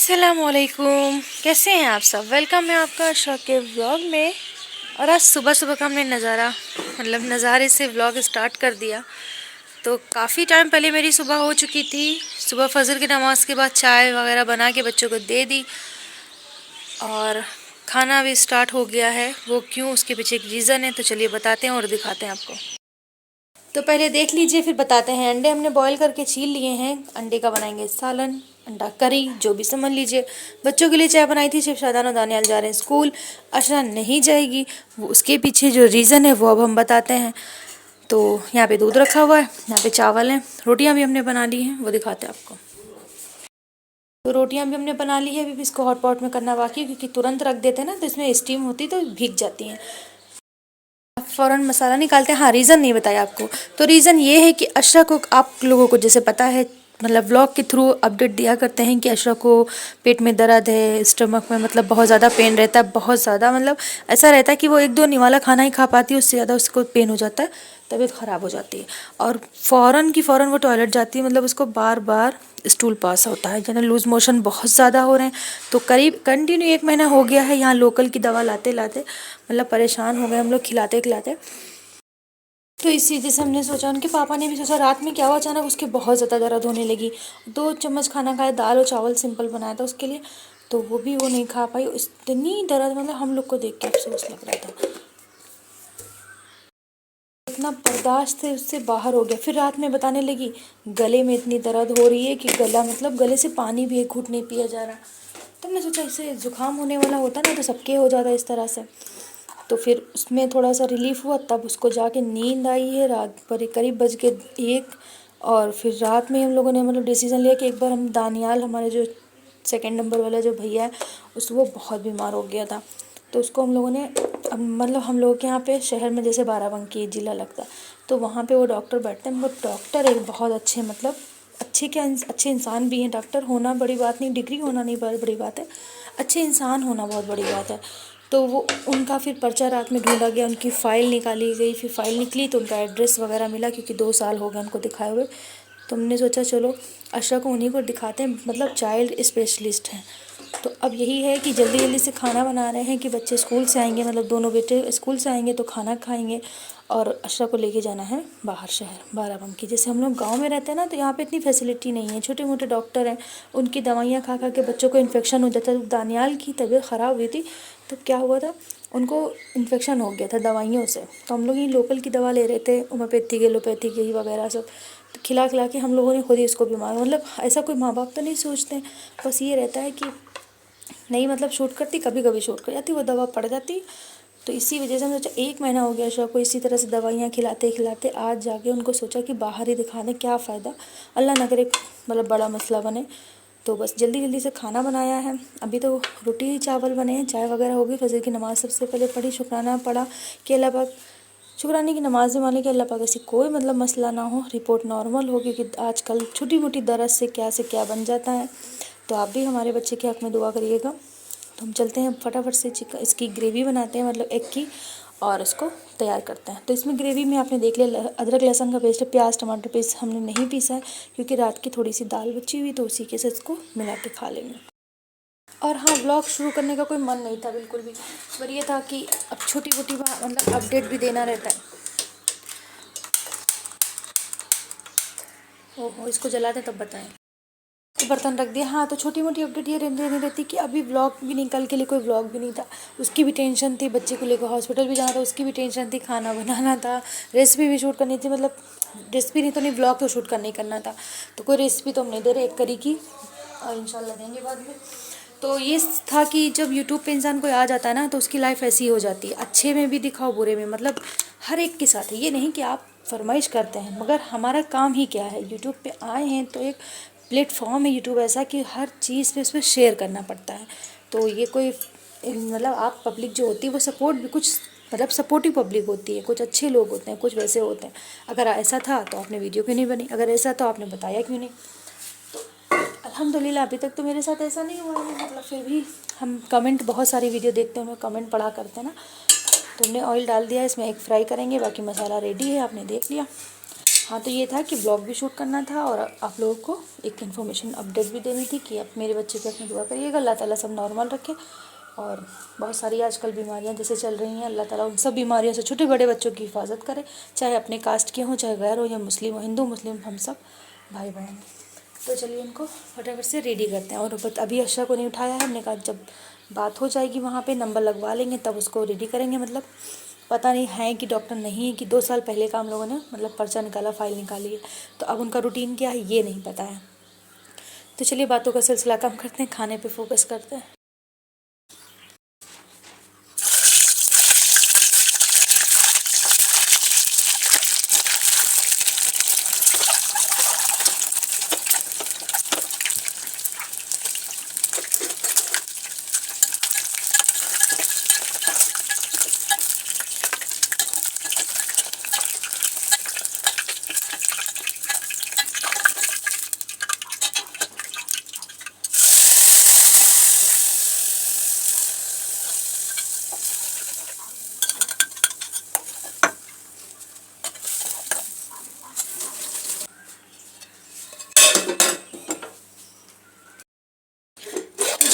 अस्सलामुअलैकुम, कैसे हैं आप सब। वेलकम है आपका अशरक के व्लॉग में। और आज सुबह सुबह का हमने नज़ारे से व्लॉग स्टार्ट कर दिया। तो काफ़ी टाइम पहले मेरी सुबह हो चुकी थी। सुबह फजर की नमाज़ के बाद चाय वगैरह बना के बच्चों को दे दी और खाना भी स्टार्ट हो गया है। वो क्यों, उसके पीछे एक रीज़न है, तो चलिए बताते हैं और दिखाते हैं आपको। तो पहले देख लीजिए फिर बताते हैं। अंडे हमने बॉईल करके छील लिए हैं। अंडे का बनाएंगे सालन, अंडा करी, जो भी समझ लीजिए। बच्चों के लिए चाय बनाई थी। सिर्फ शादान और दानियाल जा रहे हैं स्कूल, अशरा नहीं जाएगी। वो उसके पीछे जो रीज़न है वो अब हम बताते हैं। तो यहाँ पे दूध रखा हुआ है, यहाँ पे चावल हैं, रोटियाँ भी हमने बना ली हैं, वो दिखाते हैं आपको। तो रोटियाँ भी हमने बना ली है। अभी भी इसको हॉट पॉट में करना बाकी है, क्योंकि तुरंत रख देते हैं ना तो इसमें स्टीम होती तो भीग जाती हैं। फ़ौरन मसाला निकालते हैं। हाँ, रीज़न नहीं बताया आपको। तो रीज़न ये है कि अशरा को, आप लोगों को जैसे पता है, मतलब व्लॉग के थ्रू अपडेट दिया करते हैं कि अशरा को पेट में दर्द है, स्टमक में मतलब बहुत ज़्यादा पेन रहता है, बहुत ज़्यादा मतलब ऐसा रहता है कि वो एक दो निवाला खाना ही खा पाती है, उससे ज़्यादा उसको पेन हो जाता है, तबीयत ख़राब हो जाती है और फ़ौरन वो टॉयलेट जाती है। मतलब उसको बार बार स्टूल पास होता है, यानी लूज़ मोशन बहुत ज़्यादा हो रहे हैं। तो करीब कंटिन्यू 1 महीना हो गया है यहाँ लोकल की दवा लाते लाते, मतलब परेशान हो गए हम लोग खिलाते खिलाते। तो इसी वजह से हमने सोचा, उनके पापा ने भी सोचा, रात में क्या हुआ अचानक उसके बहुत ज़्यादा दर्द होने लगी। 2 चम्मच खाना खाया, दाल और चावल सिंपल बनाया था उसके लिए, तो वो भी वो नहीं खा पाई। इतनी दर्द, मतलब हम लोग को देख के अफसोस लग रहा था। इतना बर्दाश्त से उससे बाहर हो गया। फिर रात में बताने लगी गले में इतनी दर्द हो रही है कि गला, मतलब गले से पानी भी एक घूंट नहीं पिया जा रहा। तो हमने सोचा इससे ज़ुकाम होने वाला होता ना तो सबके हो जाता इस तरह से। तो फिर उसमें थोड़ा सा रिलीफ हुआ, तब उसको जाके नींद आई है। रात पर करीब बज के 1। और फिर रात में हम लोगों ने मतलब डिसीज़न लिया कि एक बार हम दानियाल, हमारे जो सेकंड नंबर वाला जो भैया है, वो बहुत बीमार हो गया था। तो उसको हम लोगों ने, मतलब हम लोग के यहाँ पे शहर में जैसे बाराबंकी ज़िला लगता है, तो वहाँ पे वो डॉक्टर बैठते हैं। वो डॉक्टर एक बहुत अच्छे, मतलब अच्छे इंसान भी हैं। डॉक्टर होना बड़ी बात नहीं, डिग्री होना नहीं बड़ी बात है, अच्छे इंसान होना बहुत बड़ी बात है। तो वो उनका फिर पर्चा रात में ढूंढा गया, उनकी फ़ाइल निकाली गई। फिर फ़ाइल निकली तो उनका एड्रेस वगैरह मिला, क्योंकि 2 साल हो गए उनको दिखाए हुए। तो हमने सोचा चलो अशरा को उन्हीं को दिखाते हैं, मतलब चाइल्ड स्पेशलिस्ट हैं। तो अब यही है कि जल्दी जल्दी से खाना बना रहे हैं कि बच्चे स्कूल से आएंगे, मतलब दोनों बेटे स्कूल से आएंगे तो खाना खाएंगे। और अशरा को लेके जाना है बाहर शहर बाराबंकी। जैसे हम लोग गांव में रहते हैं ना, तो यहाँ पे इतनी फैसिलिटी नहीं है। छोटे मोटे डॉक्टर हैं, उनकी दवाइयाँ खा खा के बच्चों को इन्फेक्शन हो जाता है। दानियाल की तबीयत ख़राब हुई थी, तो क्या हुआ था, उनको इन्फेक्शन हो गया था दवाइयों से। तो हम लोग ये लोकल की दवा ले रहे थे, होम्योपैथिक एलोपैथिक यही वगैरह सब। तो खिला खिला के हम लोगों ने खुद ही इसको बीमार, मतलब ऐसा कोई माँ बाप तो नहीं सोचते हैं, बस ये रहता है कि नहीं, मतलब शूट करती, कभी कभी शूट कर जाती, वो दवा पड़ जाती। तो इसी वजह से हम सोचा 1 महीना हो गया शौक को इसी तरह से दवाइयाँ खिलाते खिलाते, आज जाके उनको सोचा कि बाहर ही दिखा दें, क्या फ़ायदा, अल्लाह ना करे मतलब बड़ा मसला बने। तो बस जल्दी जल्दी से खाना बनाया है। अभी तो रोटी चावल बने हैं, चाय वगैरह हो गई। फजर की नमाज़ सबसे पहले पढ़ी, शुक्राना पढ़ा कि अल्लाह पाक, शुक्राने की नमाज़ में माने कि अल्लाह पाक ऐसी कोई मतलब मसला ना हो, रिपोर्ट नॉर्मल हो, क्योंकि आजकल छोटी मोटी दर्द से क्या बन जाता है। तो आप भी हमारे बच्चे के हक़ में दुआ करिएगा। तो हम चलते हैं फटाफट से इसकी ग्रेवी बनाते हैं, मतलब एग की, और इसको तैयार करते हैं। तो इसमें ग्रेवी में आपने देख लिया अदरक लहसुन का पेस्ट है, प्याज टमाटर पेस्ट हमने नहीं पीसा है, क्योंकि रात की थोड़ी सी दाल बची हुई, तो उसी के साथ इसको मिला के खा लेंगे। और हाँ, व्लॉग शुरू करने का कोई मन नहीं था बिल्कुल भी, पर ये था कि अब छोटी मोटी मतलब अपडेट भी देना रहता है। ओहो, इसको जला दें तब बताएं। तो बर्तन रख दिया। हाँ, तो छोटी मोटी अपडेट ये रहती रहती कि अभी व्लॉग भी नहीं, कल के लिए कोई व्लॉग भी नहीं था। उसकी भी टेंशन थी, बच्चे को लेकर हॉस्पिटल भी जाना था, उसकी भी टेंशन थी, खाना बनाना था, रेसिपी भी शूट करनी थी, मतलब रेसिपी नहीं तो नहीं, व्लॉग तो शूट करना था। तो कोई रेसिपी तो हम नहीं दे रहे, एक करी की, और इंशाल्लाह देंगे बाद में। तो ये था कि जब यूट्यूब पे इंसान कोई आ जाता है ना, तो उसकी लाइफ ऐसी हो जाती है, अच्छे में भी दिखाओ बुरे में, मतलब हर एक के साथ है। ये नहीं कि आप फरमाइश करते हैं, मगर हमारा काम ही क्या है, यूट्यूब पे आए हैं तो एक प्लेटफॉर्म है यूट्यूब ऐसा कि हर चीज़ पे उस पर शेयर करना पड़ता है। तो ये कोई मतलब आप पब्लिक जो होती है वो सपोर्ट भी कुछ, मतलब सपोर्टिव पब्लिक होती है, कुछ अच्छे लोग होते हैं, कुछ वैसे होते हैं। अगर ऐसा था तो आपने वीडियो क्यों नहीं बनी, अगर ऐसा तो आपने बताया क्यों नहीं। अल्हम्दुलिल्लाह अभी तक तो मेरे साथ ऐसा नहीं हुआ है, मतलब फिर भी हम कमेंट, बहुत सारी वीडियो देखते हैं, कमेंट पढ़ा करते हैं ना। तो हमने ऑयल डाल दिया, इसमें एग फ्राई करेंगे, बाकी मसाला रेडी है, आपने देख लिया। हाँ, तो ये था कि व्लॉग भी शूट करना था और आप लोगों को एक इन्फॉर्मेशन अपडेट भी देनी थी कि अब मेरे बच्चे की अपनी दुआ करिएगा, अल्लाह ताला सब नॉर्मल रखे। और बहुत सारी आजकल बीमारियां जैसे चल रही हैं, अल्लाह ताला उन सब बीमारियों से छोटे बड़े बच्चों की हिफाजत करे, चाहे अपने कास्ट के हों, चाहे गैर हो, या मुस्लिम हो, हिंदू मुस्लिम हम सब भाई बहन। तो चलिए इनको फटाफट से रेडी करते हैं। और अभी अशरा को नहीं उठाया है, हमने कहा जब बात हो जाएगी वहाँ पे नंबर लगवा लेंगे तब उसको रेडी करेंगे। मतलब पता नहीं है कि डॉक्टर नहीं है कि 2 साल पहले का हम लोगों ने मतलब पर्चा निकाला, फाइल निकाली है, तो अब उनका रूटीन क्या है ये नहीं पता है। तो चलिए बातों का सिलसिला कम करते हैं, खाने पे फोकस करते हैं।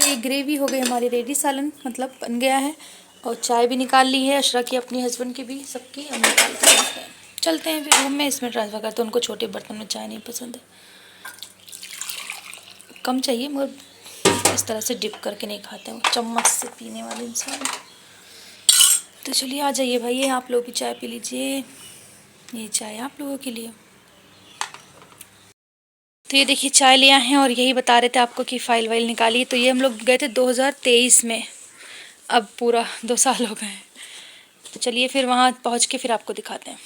ये ग्रेवी हो गई हमारी रेडी, सालन मतलब बन गया है। और चाय भी निकाल ली है अशरा की, अपनी हस्बैंड की भी, सबकी हम निकाल के चलते हैं फिर रूम में। इसमें ट्रांसफ़र करते हैं, उनको छोटे बर्तन में चाय नहीं पसंद है, कम चाहिए, मगर इस तरह से डिप करके नहीं खाते हैं, चम्मच से पीने वाले इंसान। तो चलिए आ जाइए भाई, आप लोग भी चाय पी लीजिए, ये चाय आप लोगों के लिए। तो ये देखिए चाय ले आए हैं और यही बता रहे थे आपको कि फ़ाइल वाइल निकाली। तो ये हम लोग गए थे 2023 में, अब पूरा 2 साल हो गए हैं। तो चलिए फिर वहाँ पहुँच के फिर आपको दिखाते हैं।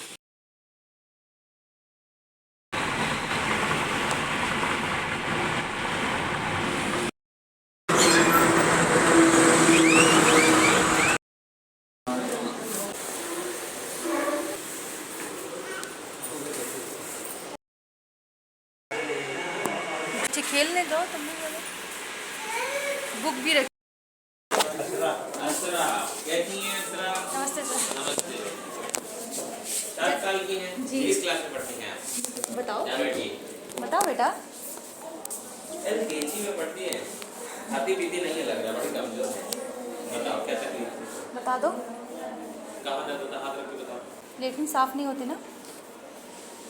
बच्चे खेलने दो, तुम भी बोलो, बुक भी रख। नमस्ते सर। नमस्ते। 7 साल की हैं जी। किस क्लास में पढ़ती हैं आप? बताओ यहाँ बैठिए। बताओ बेटा। एलकेजी में पढ़ती हैं, खाती पीती नहीं है, लग रहा है बड़ी कमजोर है। बताओ क्या तकलीफ है? बता दो। कहाँ दर्द होता है? हाथ रख के बताओ। लेकिन साफ नहीं होती ना।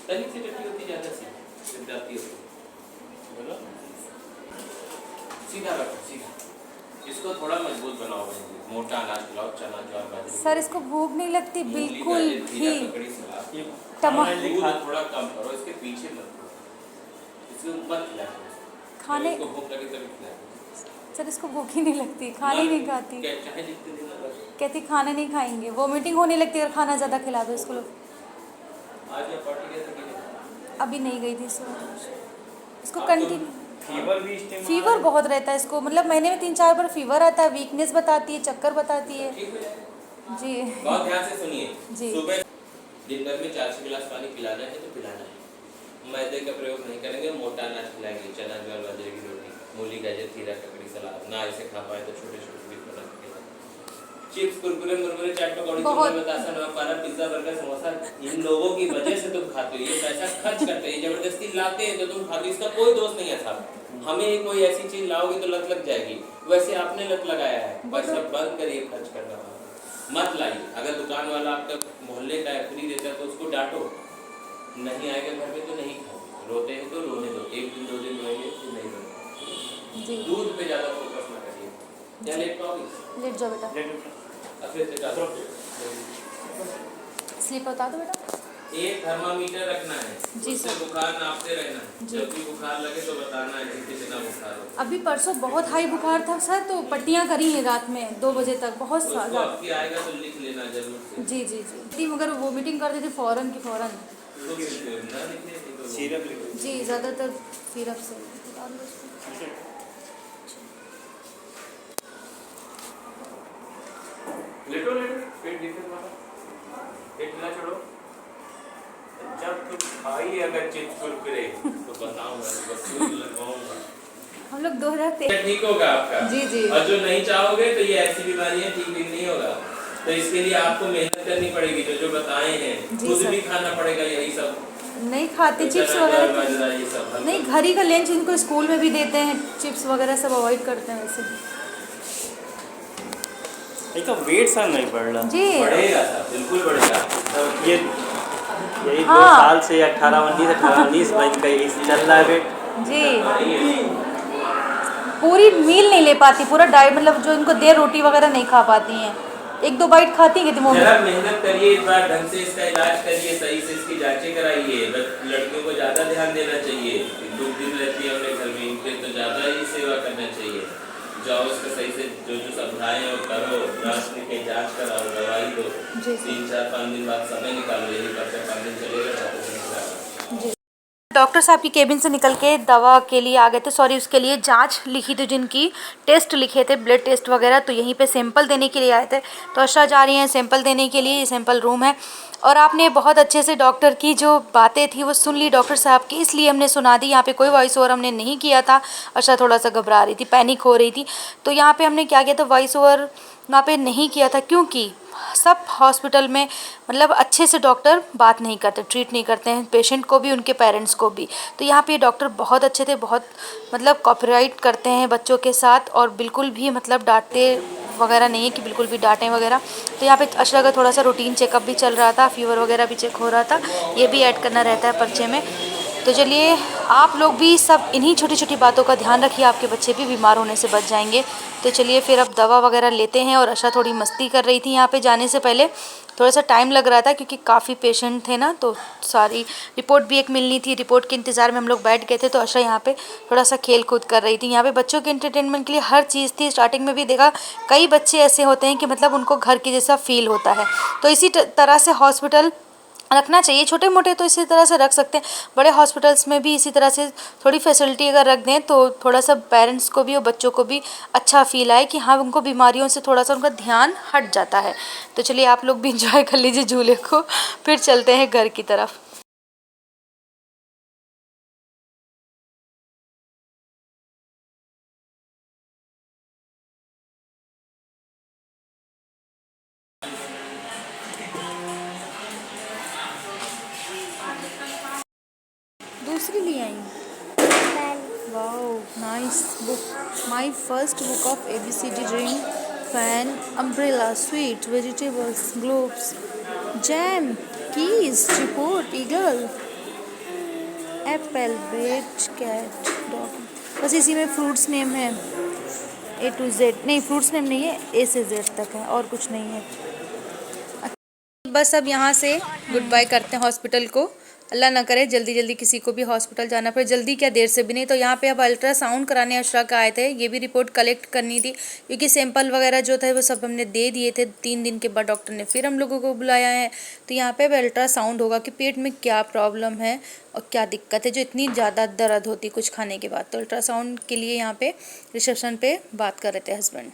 तनिक सी टट्टी होती, ज़्यादा सी जब जाती होती। बोलो सीधा रखो, सीधा। इसको थोड़ा मजबूत बनाओ, मोटा अनाज खिलाओ, चना ज्वार बाजरे। सर इसको भूख नहीं लगती बिल्कुल भी। टमाटर थोड़ा कम करो, इसके पीछे मत करो, इसको मत खिलाओ। खाने इसको भूख लगे तभी खिलाओ। सर इसको भूख ही नहीं लगती, खाने ही नहीं खाती, चाहे जितने दिन लगे। कहती खाना नहीं खाएंगे, वोमिटिंग होने लगती है अगर खाना ज़्यादा खिला दो इसको। आज ये पार्टी कैसे की? अभी नहीं गई थी सर, इसको अब तो कंटिन्यू फीवर भी फीवर बहुत रहता है इसको, मतलब महीने में 3-4 बार फीवर आता है, वीकनेस बताती है, चक्कर बताती है। ठीक हो जाएगा। जी बहुत ध्यान से सुनिए। जी। सुबह दिन भर में 4 गिलास पानी पिलाना है तो पिलाना है। मैदे का प्रयोग नहीं करेंगे, मोटा अनाज खिलाएंगे, चना ज्वार बाजरे की रोटी, मूली गाजर खीरा ककड़ी सलाद। ना इसे खा पाए तो छोटे छोटे पीस बना के खिलाएं। चिप्स कुरकुरे मुरमुरे चाट पकौड़ी चूरमा बतासा नमक पारा पिज्जा बर्गर समोसा, इन लोगों की वजह से तुम खाते हो, ये पैसा खर्च करते हैं, जबरदस्ती लाते हैं तो तुम खाते हो, इसका कोई दोष नहीं है साहब। हमें कोई ऐसी चीज लाओगे तो लत लग जाएगी, वैसे आपने लत लगाया है। पैसा बंद करिए खर्च करना, मत लाइए। अगर दुकान वाला आपका मोहल्ले का फ्री देता है तो उसको डांटो, नहीं आएगा घर में तो नहीं खाओ, रोते हैं तो रोने दो, 1 दिन 2 दिन रोएंगे तो नहीं रोएंगे। दूध पे ज्यादा फोकस ना करिए। क्या लेट पाओगे? लेट जाओ बेटा, स्लीप बता दो बेटा। एक थर्मामीटर रखना है जी उससे सर। बुखार नापते रहना है। जी। जब भी बुखार लगे तो बताना है कि कितना बुखार हो। अभी परसों बहुत हाई बुखार था सर, तो पट्टियाँ करी हैं रात में 2 बजे तक, बहुत उसको ज़्यादा। आपकी आएगा तो लिख लेना जरूर से। जी जी जी, मगर वोमिटिंग कर देती फ़ौरन की फ़ौरन। तो ना लिखने तो सिरप लिखो। जी ज़्यादातर सिरप से। लेटो लेटो, पेट दिखे मारा, पेट ना छोड़ो। जब तुम खाई अगर चिप्स कुरकुरे तो बताऊंगा, बस लगवाऊंगा। हम लोग 2023 ठीक होगा आपका। जी जी। और जो नहीं चाहोगे तो ये ऐसी बीमारियां ठीक भी नहीं होगा, तो इसके लिए आपको मेहनत करनी पड़ेगी, जो जो बताए हैं जी खुद सर। भी खाना पड़ेगा यही सब। नहीं खाते चिप्स चना वगैरह दाल बाजरा ये सब हल्का। नहीं, घर ही का लंच इनको स्कूल में भी देते हैं, चिप्स वगैरह सब अवॉइड करते हैं वैसे एक तो वेट सा नहीं बढ़ रहा जी। बढ़ेगा था, बिल्कुल बढ़ेगा। तो ये यही हाँ। 2 साल से 18-19 महीने का यही चल रहा है वेट। जी। पूरी मील नहीं ले पाती, पूरा डाइट मतलब जो इनको दे रोटी वगैरह नहीं खा पाती हैं, 1-2 बाइट खाती है कितनी जरा मेहनत करिए, इस बार ढंग से इसका इलाज करिए, सही से इसकी जांचें कराइए। लड़कियों को ज़्यादा ध्यान देना चाहिए, 2 दिन रहती है अपने घर में, इनके तो ज़्यादा ही सेवा करना चाहिए। जाओ उसका सही से जो जो समझाएं और करो, कहीं जांच कराओ, दवाई दो, 3-4-5 दिन बाद समय निकालो, यही 5 दिन चलेगा तो डॉक्टर साहब की केबिन से निकल के दवा के लिए आ गए थे, सॉरी उसके लिए जांच लिखी थी जिनकी, टेस्ट लिखे थे ब्लड टेस्ट वगैरह, तो यहीं पे सैंपल देने के लिए आए थे। तो अर्षा जा रही हैं सैंपल देने के लिए, ये सैंपल रूम है। और आपने बहुत अच्छे से डॉक्टर की जो बातें थी वो सुन ली डॉक्टर साहब की, इसलिए हमने सुना दी। यहाँ पे कोई वॉइस ओवर हमने नहीं किया था, अर्षा थोड़ा सा घबरा रही थी, पैनिक हो रही थी, तो यहाँ पे हमने क्या किया था, वॉइस ओवर यहाँ पे नहीं किया था, क्योंकि सब हॉस्पिटल में मतलब अच्छे से डॉक्टर बात नहीं करते, ट्रीट नहीं करते हैं पेशेंट को भी, उनके पेरेंट्स को भी। तो यहाँ पे डॉक्टर बहुत अच्छे थे, बहुत मतलब कोऑपरेट करते हैं बच्चों के साथ, और बिल्कुल भी मतलब डांटते वगैरह नहीं है कि बिल्कुल भी डांटें वगैरह। तो यहाँ पे अर्षा का थोड़ा सा रूटीन चेकअप भी चल रहा था, फीवर वगैरह भी चेक हो रहा था, ये भी ऐड करना रहता है पर्चे में। तो चलिए आप लोग भी सब इन्हीं छोटी छोटी बातों का ध्यान रखिए, आपके बच्चे भी बीमार होने से बच जाएंगे। तो चलिए फिर अब दवा वगैरह लेते हैं। और अर्षा थोड़ी मस्ती कर रही थी, यहाँ पे जाने से पहले थोड़ा सा टाइम लग रहा था क्योंकि काफ़ी पेशेंट थे ना, तो सारी रिपोर्ट भी एक मिलनी थी, रिपोर्ट के इंतज़ार में हम लोग बैठ गए थे। तो अर्षा यहाँ पे थोड़ा सा खेल कूद कर रही थी। यहाँ पे बच्चों के एंटरटेनमेंट के लिए हर चीज़ थी। स्टार्टिंग में भी देखा कई बच्चे ऐसे होते हैं कि मतलब उनको घर के जैसा फील होता है, तो इसी तरह से हॉस्पिटल रखना चाहिए। छोटे मोटे तो इसी तरह से रख सकते हैं, बड़े हॉस्पिटल्स में भी इसी तरह से थोड़ी फैसिलिटी अगर रख दें तो थोड़ा सा पेरेंट्स को भी और बच्चों को भी अच्छा फील आए कि हाँ उनको बीमारियों से थोड़ा सा उनका ध्यान हट जाता है। तो चलिए आप लोग भी इंजॉय कर लीजिए झूले को, फिर चलते हैं घर की तरफ। दूसरी ले आई, wow nice book, my first book of ABCD dream, fan, umbrella, sweet, vegetables, globes, jam, keys, report, eagle, apple, bet, cat, dog. बस इसी में फ्रूट्स नेम है A to Z, नहीं फ्रूट्स नेम नहीं है, A से Z तक है और कुछ नहीं है। बस अब यहाँ से गुड बाय करते हैं हॉस्पिटल को। अल्लाह ना करे जल्दी जल्दी किसी को भी हॉस्पिटल जाना पड़े, जल्दी क्या देर से भी नहीं। तो यहाँ पे अब अल्ट्रासाउंड कराने अर्षा का आए थे, ये भी रिपोर्ट कलेक्ट करनी थी क्योंकि सैंपल वगैरह जो थे वो सब हमने दे दिए थे। 3 दिन के बाद डॉक्टर ने फिर हम लोगों को बुलाया है। तो यहाँ पे अब अल्ट्रासाउंड होगा कि पेट में क्या प्रॉब्लम है और क्या दिक्कत है जो इतनी ज़्यादा दर्द होती कुछ खाने के बाद। तो अल्ट्रासाउंड के लिए यहाँ पे रिसेप्शन पे बात कर रहे थे हस्बैंड।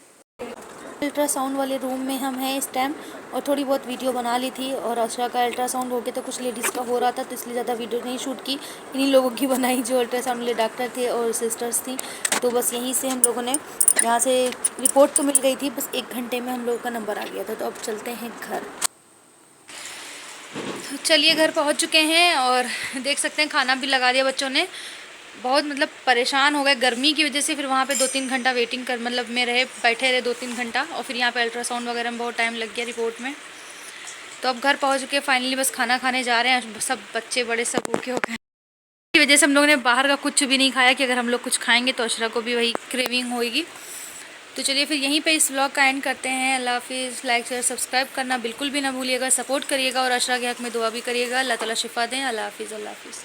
अल्ट्रासाउंड वाले रूम में हम हैं इस टाइम, और थोड़ी बहुत वीडियो बना ली थी। और अर्षा का अल्ट्रासाउंड हो गया तो कुछ लेडीज़ का हो रहा था, तो इसलिए ज़्यादा वीडियो नहीं शूट की, इन्हीं लोगों की बनाई जो अल्ट्रासाउंड वाले डॉक्टर थे और सिस्टर्स थी। तो बस यहीं से हम लोगों ने, यहाँ से रिपोर्ट तो मिल गई थी, बस 1 घंटे में हम लोगों का नंबर आ गया था। तो अब चलते हैं घर। तो चलिए घर पहुँच चुके हैं और देख सकते हैं खाना भी लगा दिया बच्चों ने। बहुत मतलब परेशान हो गए गर्मी की वजह से, फिर वहाँ पे 2-3 घंटा वेटिंग कर मतलब में रहे, बैठे रहे 2-3 घंटा, और फिर यहाँ पे अल्ट्रासाउंड वगैरह में बहुत टाइम लग गया रिपोर्ट में। तो अब घर पहुँच चुके फाइनली, बस खाना खाने जा रहे हैं। सब बच्चे बड़े सब भूखे हो गए की वजह से हम लोगों ने बाहर का कुछ भी नहीं खाया कि अगर हम लोग कुछ खाएँगे तो अशरा को भी वही क्रेविंग होगी। तो चलिए फिर यहीं पे इस व्लॉग का एंड करते हैं। अल्लाह हाफिज़। लाइक शेयर सब्सक्राइब करना बिल्कुल भी ना भूलिएगा, सपोर्ट करिएगा और अशरा के हक़ में दुआ भी करिएगा। अल्लाह ताला शिफ़ा दें। अल्लाह हाफिज़।